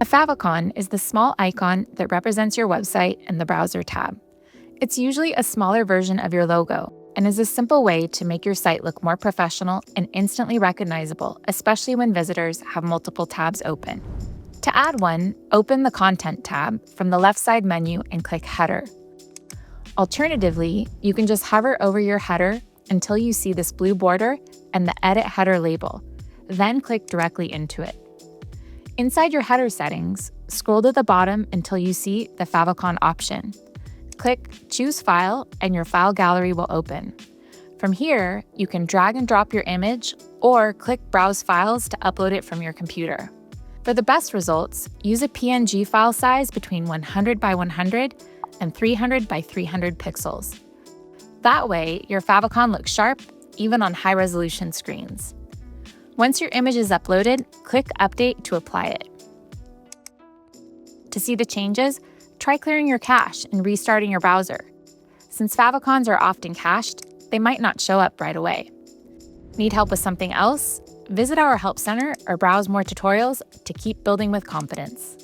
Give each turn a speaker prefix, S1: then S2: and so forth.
S1: A favicon is the small icon that represents your website in the Browser tab. It's usually a smaller version of your logo and is a simple way to make your site look more professional and instantly recognizable, especially when visitors have multiple tabs open. To add one, open the Content tab from the left side menu and click Header. Alternatively, you can just hover over your header until you see this blue border and the Edit Header label, then click directly into it. Inside your header settings, scroll to the bottom until you see the favicon option. Click Choose File and your file gallery will open. From here, you can drag and drop your image or click Browse Files to upload it from your computer. For the best results, use a PNG file size between 100 by 100 and 300 by 300 pixels. That way, your favicon looks sharp, even on high-resolution screens. Once your image is uploaded, click Update to apply it. To see the changes, try clearing your cache and restarting your browser. Since favicons are often cached, they might not show up right away. Need help with something else? Visit our Help Center or browse more tutorials to keep building with confidence.